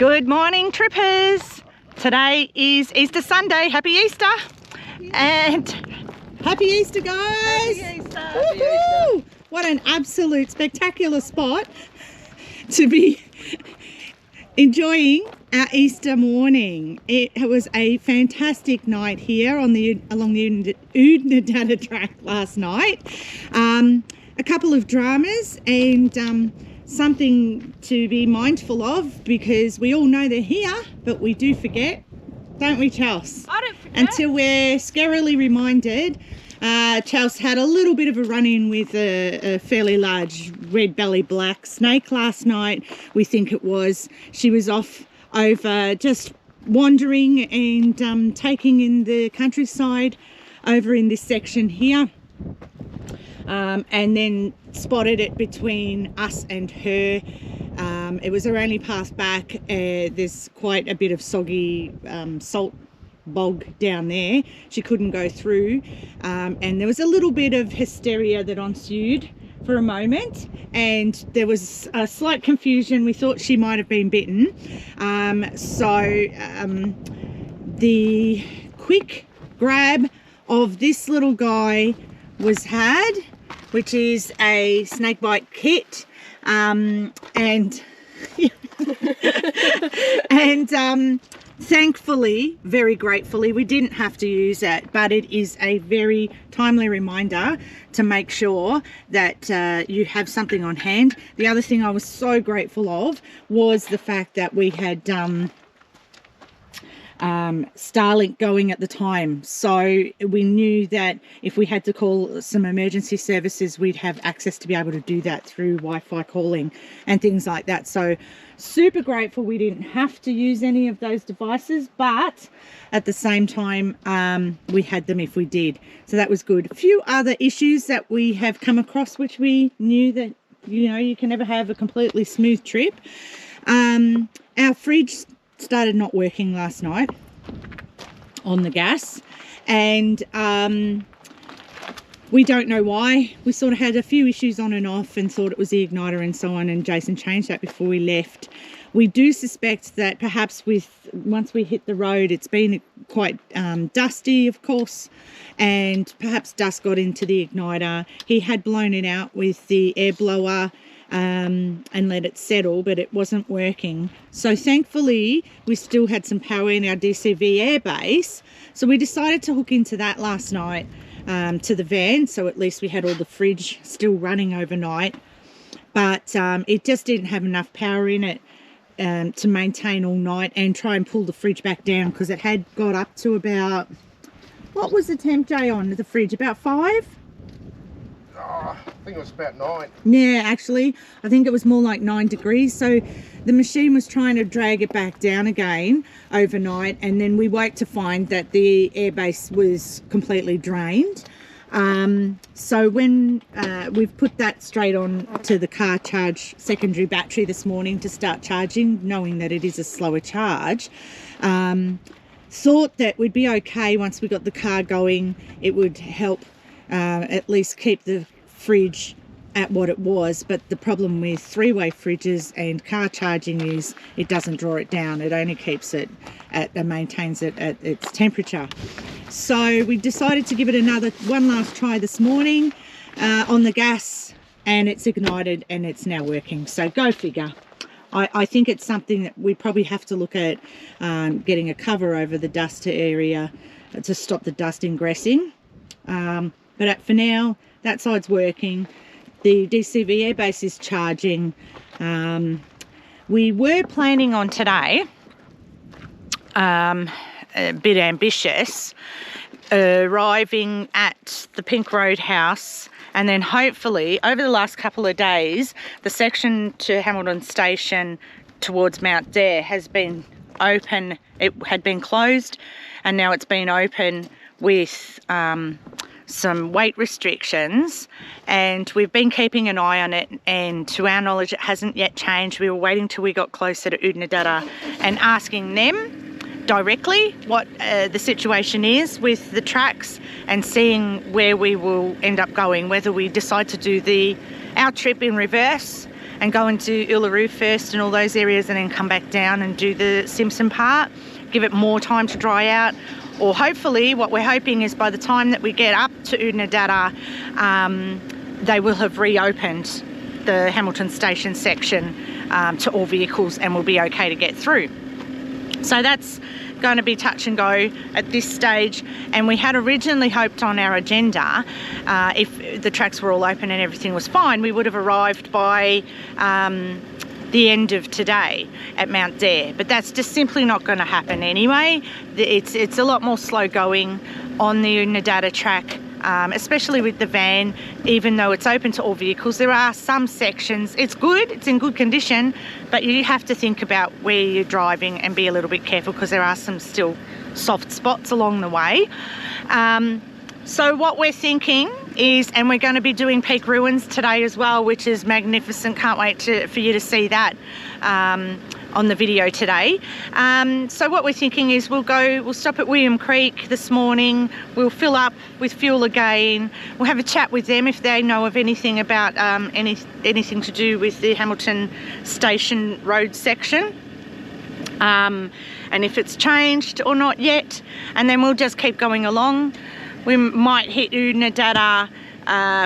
Good morning, trippers. Today is Easter Sunday. Happy Easter. And happy Easter, guys. Happy Easter. Happy Easter. What an absolute spectacular spot to be enjoying our Easter morning. It was a fantastic night here along the Oodnadatta track last night. A couple of dramas and something to be mindful of, because we all know they're here, but we do forget, don't we, Chels? I don't forget. Until we're scarily reminded. Chels had a little bit of a run-in with a fairly large red-bellied black snake last night, we think it was. She was off over just wandering and taking in the countryside over in this section here. And then spotted it between us and her. It was her only path back. There's quite a bit of soggy salt bog down there. She couldn't go through, and there was a little bit of hysteria that ensued for a moment, and there was a slight confusion. We thought she might have been bitten. The quick grab of this little guy was had, which is a snakebite kit, and thankfully, very gratefully, we didn't have to use it, but it is a very timely reminder to make sure that you have something on hand. The other thing I was so grateful of was the fact that we had Starlink going at the time, so we knew that if we had to call some emergency services, we'd have access to be able to do that through Wi-Fi calling and things like that. So super grateful we didn't have to use any of those devices, but at the same time we had them if we did, so that was good. A few other issues that we have come across, which we knew that, you know, you can never have a completely smooth trip. Our fridge started not working last night on the gas, and we don't know why. We sort of had a few issues on and off and thought it was the igniter and so on, and Jason changed that before we left. We do suspect that perhaps once we hit the road, it's been quite dusty, of course, and perhaps dust got into the igniter. He had blown it out with the air blower and let it settle, but it wasn't working. So thankfully we still had some power in our DCV airbase, so we decided to hook into that last night to the van, so at least we had all the fridge still running overnight. But it just didn't have enough power in it to maintain all night and try and pull the fridge back down, because it had got up to about, what was the temp, Jay, on the fridge? About 5? I think it was about 9. Yeah, actually, I think it was more like 9 degrees. So the machine was trying to drag it back down again overnight, and then we woke to find that the airbase was completely drained. So when we've put that straight on to the car charge secondary battery this morning to start charging, knowing that it is a slower charge, thought that we'd be okay once we got the car going. It would help at least keep the fridge at what it was. But the problem with three-way fridges and car charging is it doesn't draw it down. It only keeps it and maintains it at its temperature. So we decided to give it one last try this morning on the gas, and it's ignited and it's now working. So go figure. I think it's something that we probably have to look at getting a cover over the dust area to stop the dust ingressing. But for now, that side's working. The DCV airbase is charging. We were planning on today, a bit ambitious, arriving at the Pink Road house, and then hopefully over the last couple of days, the section to Hamilton Station towards Mount Dare has been open. It had been closed, and now it's been open with some weight restrictions, and we've been keeping an eye on it, and to our knowledge it hasn't yet changed. We were waiting till we got closer to Oodnadatta and asking them directly what the situation is with the tracks, and seeing where we will end up going, whether we decide to do our trip in reverse and go into Uluru first and all those areas, and then come back down and do the Simpson part, give it more time to dry out. Or hopefully, what we're hoping is by the time that we get up to Oodnadatta, they will have reopened the Hamilton Station section to all vehicles and will be okay to get through. So that's going to be touch and go at this stage, and we had originally hoped on our agenda, if the tracks were all open and everything was fine, we would have arrived by the end of today at Mount Dare, but that's just simply not going to happen anyway. It's a lot more slow going on the Oodnadatta track, especially with the van. Even though it's open to all vehicles, there are some sections, it's good, it's in good condition, but you have to think about where you're driving and be a little bit careful, because there are some still soft spots along the way. So what we're thinking is, and we're going to be doing Peak Ruins today as well, which is magnificent. Can't wait for you to see that on the video today. So what we're thinking is we'll stop at William Creek this morning, we'll fill up with fuel again, we'll have a chat with them if they know of anything about anything to do with the Hamilton Station road section, and if it's changed or not yet, and then we'll just keep going along. We might hit Oodnadatta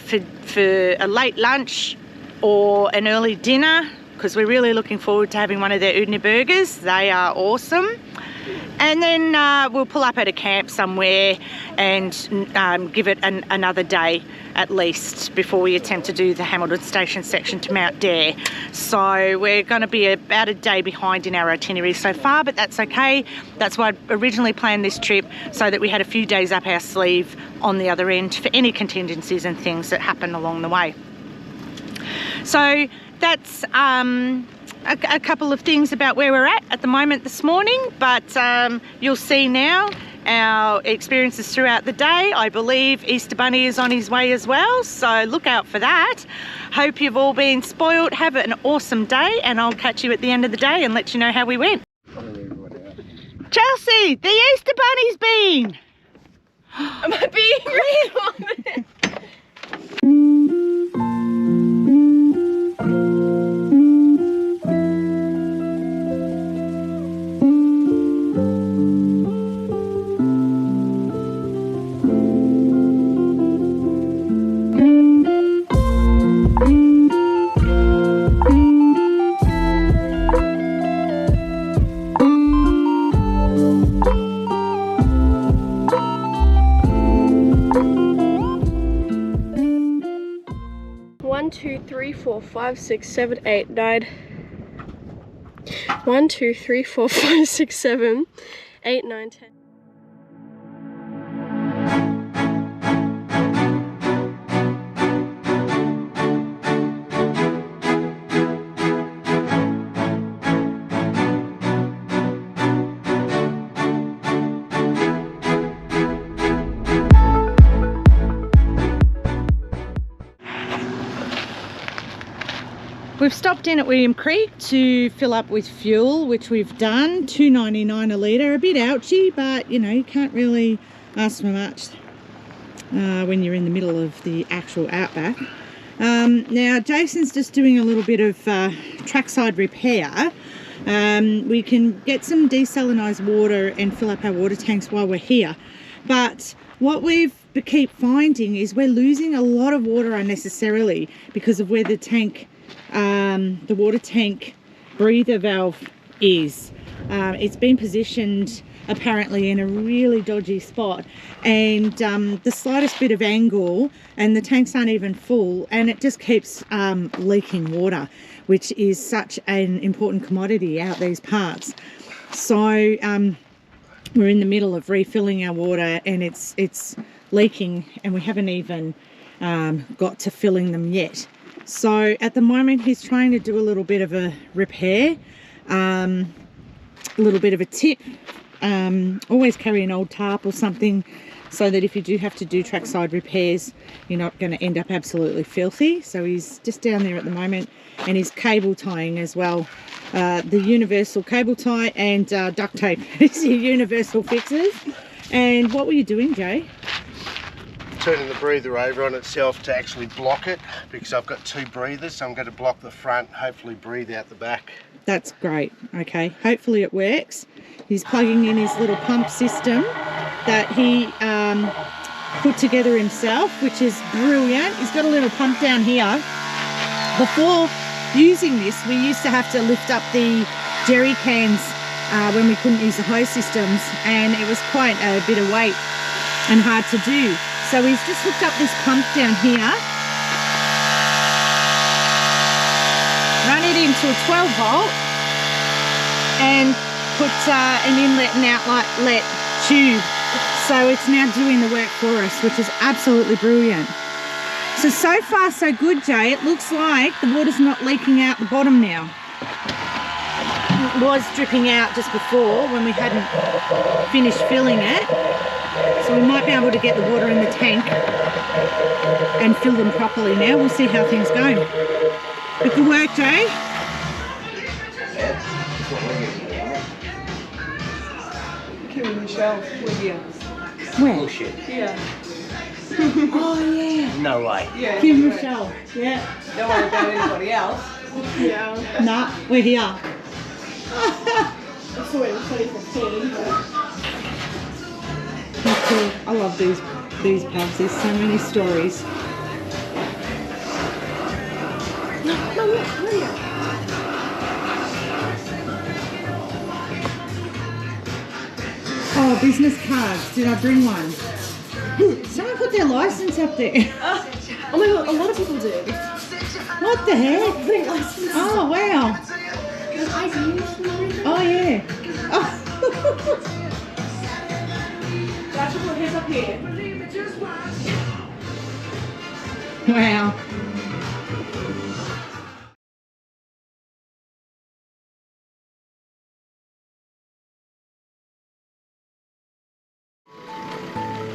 for a late lunch or an early dinner, because we're really looking forward to having one of their Oodnadatta burgers. They are awesome. And then we'll pull up at a camp somewhere and give it another day at least before we attempt to do the Hamilton Station section to Mount Dare. So we're going to be about a day behind in our itinerary so far, but that's okay. That's why I originally planned this trip, so that we had a few days up our sleeve on the other end for any contingencies and things that happen along the way. So that's a couple of things about where we're at the moment this morning, but you'll see now our experiences throughout the day. I believe Easter Bunny is on his way as well, so look out for that. Hope you've all been spoiled. Have an awesome day, and I'll catch you at the end of the day and let you know how we went. Chelsea, the Easter Bunny's been! Am I being real on this? 1, 2, 3, 4, 5, 6, 7, 8, 9. 1, 2, 3, 4, 5, 6, 7, 8, 9, 10. We've stopped in at William Creek to fill up with fuel, which we've done. $2.99 a litre, a bit ouchy, but you know, you can't really ask for much when you're in the middle of the actual outback. Now Jason's just doing a little bit of trackside repair. We can get some desalinized water and fill up our water tanks while we're here, but what we keep finding is we're losing a lot of water unnecessarily because of where the tank the water tank breather valve is. It's been positioned apparently in a really dodgy spot, and the slightest bit of angle and the tanks aren't even full, and it just keeps leaking water, which is such an important commodity out these parts. So we're in the middle of refilling our water, and it's leaking, and we haven't even got to filling them yet. So at the moment he's trying to do a little bit of a repair, a little bit of a tip. Always carry an old tarp or something, so that if you do have to do trackside repairs, you're not going to end up absolutely filthy. So he's just down there at the moment, and he's cable tying as well. The universal cable tie and duct tape is your universal fixes. And what were you doing, Jay? turning the breather over on itself to actually block it, because I've got 2 breathers, so I'm going to block the front, hopefully breathe out the back. That's great. Okay, hopefully it works. He's plugging in his little pump system that he put together himself, which is brilliant. He's got a little pump down here. Before using this, we used to have to lift up the jerry cans when we couldn't use the hose systems, and it was quite a bit of weight and hard to do. So he's just hooked up this pump down here, run it into a 12 volt and put an inlet and outlet tube. So it's now doing the work for us, which is absolutely brilliant. So far so good, Jay. It looks like the water's not leaking out the bottom now. It was dripping out just before when we hadn't finished filling it. So we might be able to get the water in the tank and fill them properly now. We'll see how things go. But good work, Jay. Kim and Michelle were here. Where? Bullshit. Yeah. Oh, yeah. No way. Yeah. Kim Michelle. Yeah. Don't worry about anybody else. Yeah. Nah, we're here. I saw it in 2015. That's cool. I love these pubs. There's so many stories. Oh, business cards. Did I bring one? Someone put their license up there. Oh my god, a lot of people did. What the heck? Putting license. Oh, wow. Oh, yeah. Oh. That's what here's up here. Wow.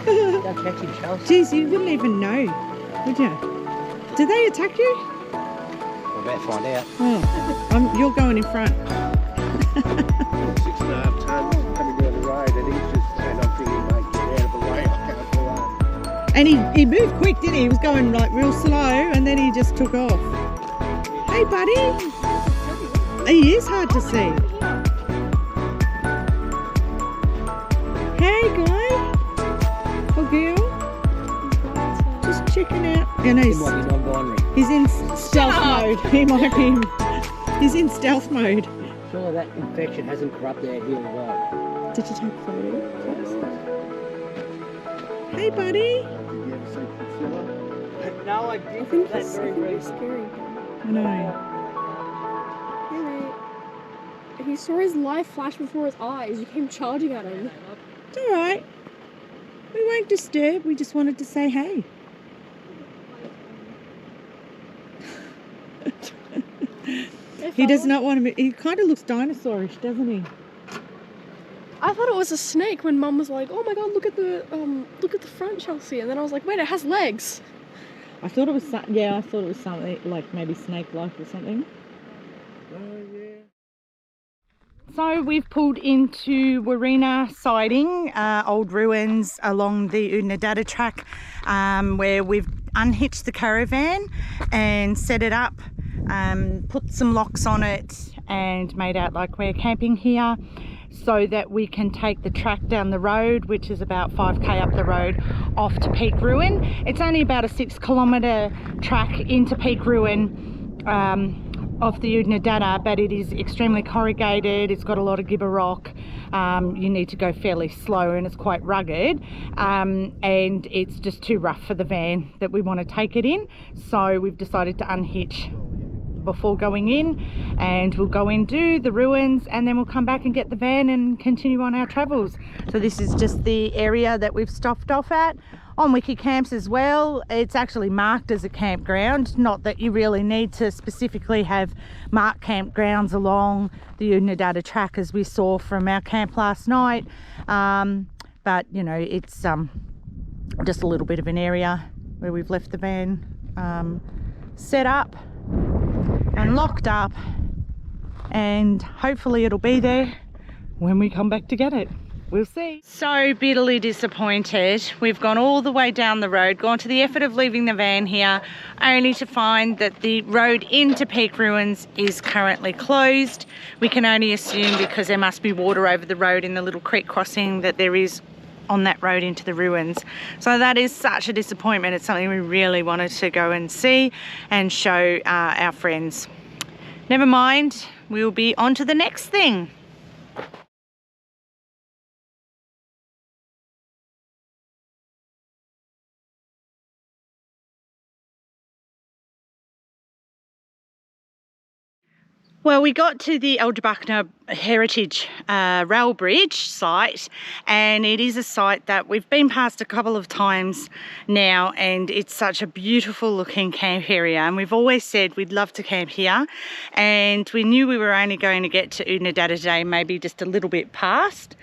Don't catch him, Charles. Geez, you wouldn't even know, would you? Did they attack you? We're about to find out. Oh, you're going in front. 6.5 tonnes coming down the road, and he's just saying, I'm thinking, mate, get out of the way, I can't go on. And he moved quick, didn't he? He was going like real slow, and then he just took off. Hey, buddy. He is hard to see. Hey, guy. Oh, girl. Just checking out. And He might be non-binary. he's in stealth mode. He might be. He's in stealth mode. Sure, that infection hasn't corrupted out here as well. Did you take a photo? Hey, buddy. Did you ever see Priscilla? No, I I didn't. think that's scary. I know. Hey mate. He saw his life flash before his eyes. You came charging at him. It's all right. We won't disturb. We just wanted to say hey. He does not want to. He kind of looks dinosaurish, doesn't he? I thought it was a snake when Mum was like, "Oh my god, look at the front, Chelsea," and then I was like, "Wait, it has legs." I thought it was. Yeah, I thought it was something like maybe snake-like or something. Oh, yeah. So we've pulled into Warina siding, old ruins along the Oodnadatta track, where we've unhitched the caravan and set it up, put some locks on it and made out like we're camping here, so that we can take the track down the road, which is about 5k up the road, off to Peak Ruin. It's only about a 6-kilometre track into Peak Ruin of the Oodnadatta, but it is extremely corrugated. It's got a lot of gibber rock. You need to go fairly slow, and it's quite rugged, and it's just too rough for the van that we want to take it in. So we've decided to unhitch before going in, and we'll go and do the ruins, and then we'll come back and get the van and continue on our travels. So this is just the area that we've stopped off at. On Wiki Camps as well, it's actually marked as a campground. Not that you really need to specifically have marked campgrounds along the Oodnadatta track, as we saw from our camp last night, but you know, it's just a little bit of an area where we've left the van set up and locked up, and hopefully it'll be there when we come back to get it. We'll see. So bitterly disappointed. We've gone all the way down the road, gone to the effort of leaving the van here, only to find that the road into Peak Ruins is currently closed. We can only assume because there must be water over the road in the little creek crossing that there is on that road into the ruins. So that is such a disappointment. It's something we really wanted to go and see and show our friends. Never mind, we'll be on to the next thing. Well, we got to the Algebuckina Heritage Rail Bridge site, and it is a site that we've been past a couple of times now, and it's such a beautiful looking camp area, and we've always said we'd love to camp here, and we knew we were only going to get to Oodnadatta today, maybe just a little bit past,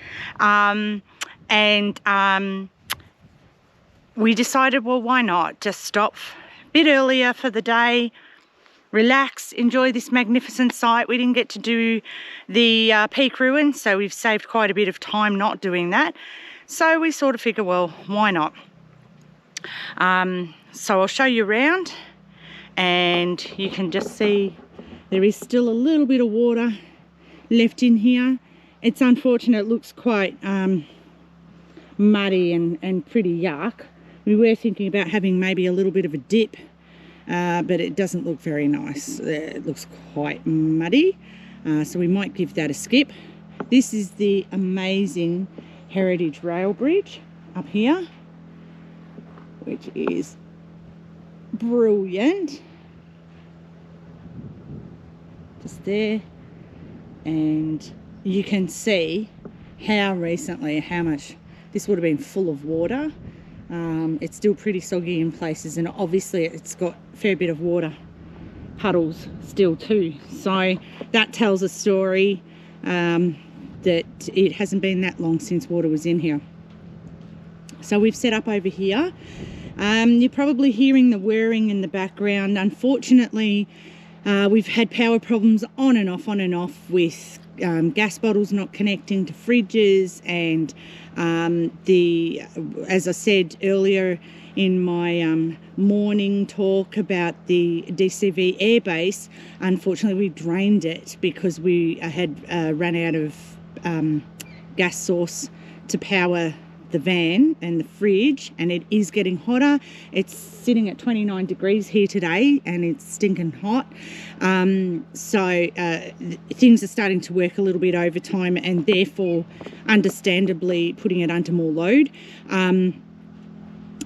we decided, well, why not just stop a bit earlier for the day, relax, enjoy this magnificent site. We didn't get to do the Peak Ruins, so we've saved quite a bit of time not doing that. So we sort of figure, well, why not? So I'll show you around, and you can just see there is still a little bit of water left in here. It's unfortunate, it looks quite muddy and pretty yuck. We were thinking about having maybe a little bit of a dip, but it doesn't look very nice. It looks quite muddy, so we might give that a skip. This is the amazing Heritage Rail Bridge up here, which is brilliant. Just there, and you can see how recently, how much this would have been full of water. It's still pretty soggy in places, and obviously it's got a fair bit of water puddles still too. So that tells a story that it hasn't been that long since water was in here. So we've set up over here. You're probably hearing the whirring in the background. Unfortunately, we've had power problems on and off with gas bottles not connecting to fridges, and as I said earlier in my morning talk about the DCV airbase, unfortunately we drained it because we had run out of gas source to power the van and the fridge, and it is getting hotter. It's sitting at 29 degrees here today, and it's stinking hot. So things are starting to work a little bit overtime, and therefore understandably putting it under more load.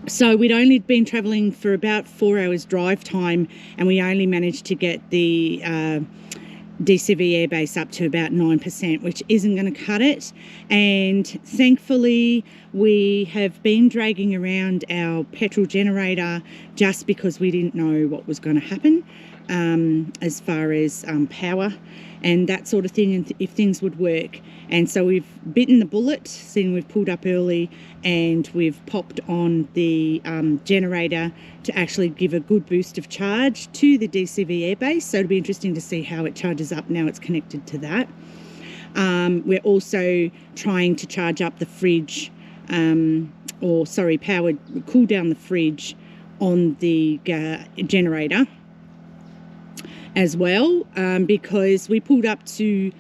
So we'd only been travelling for about 4 hours drive time, and we only managed to get the DCV airbase up to about 9%, which isn't going to cut it. And thankfully we have been dragging around our petrol generator just because we didn't know what was going to happen as far as power and that sort of thing, and if things would work. And so we've bitten the bullet, seeing we've pulled up early, and we've popped on the generator to actually give a good boost of charge to the DCV airbase. So it'll be interesting to see how it charges up now it's connected to that. We're also trying to charge up the fridge, cool down the fridge on the generator as well, because we pulled up to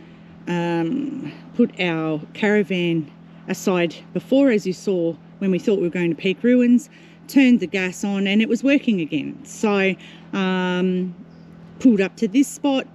put our caravan aside before, as you saw, when we thought we were going to Peak Ruins, turned the gas on and it was working again. So pulled up to this spot,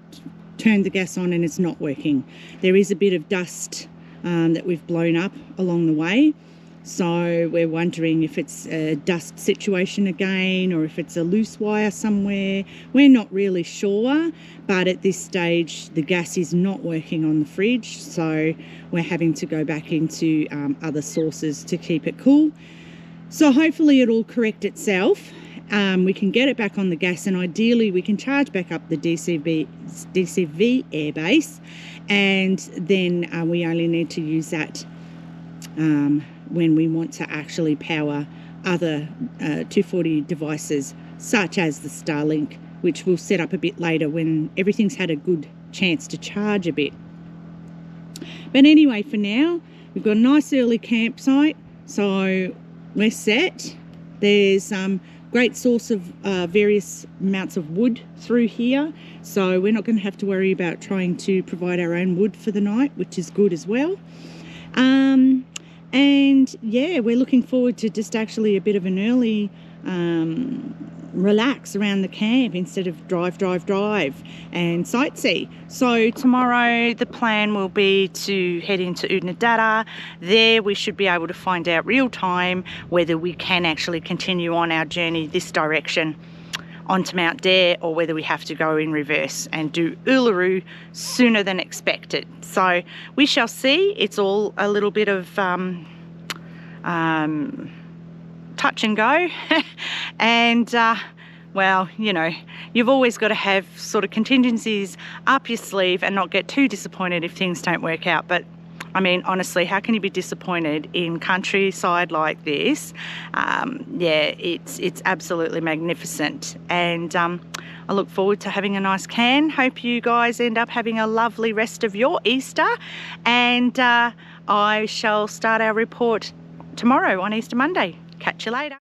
turned the gas on, and it's not working. There is a bit of dust that we've blown up along the way. So we're wondering if it's a dust situation again, or if it's a loose wire somewhere. We're not really sure, but at this stage the gas is not working on the fridge, so we're having to go back into other sources to keep it cool. So hopefully it'll correct itself. We can get it back on the gas, and ideally we can charge back up the DCV airbase, and then we only need to use that when we want to actually power other 240 devices, such as the Starlink, which we'll set up a bit later when everything's had a good chance to charge a bit. But anyway, for now, We've got a nice early campsite, so we're set. There's great source of various amounts of wood through here, so we're not going to have to worry about trying to provide our own wood for the night, which is good as well. And yeah, we're looking forward to just actually a bit of an early relax around the camp instead of drive and sightsee. So tomorrow the plan will be to head into Oodnadatta. There we should be able to find out real time whether we can actually continue on our journey this direction onto Mount Dare, or whether we have to go in reverse and do Uluru sooner than expected. So we shall see. It's all a little bit of touch and go and well, you know, you've always got to have sort of contingencies up your sleeve and not get too disappointed if things don't work out. But I mean, honestly, how can you be disappointed in countryside like this? Yeah, it's absolutely magnificent, and I look forward to having a nice can. Hope you guys end up having a lovely rest of your Easter, and I shall start our report tomorrow on Easter Monday. Catch you later.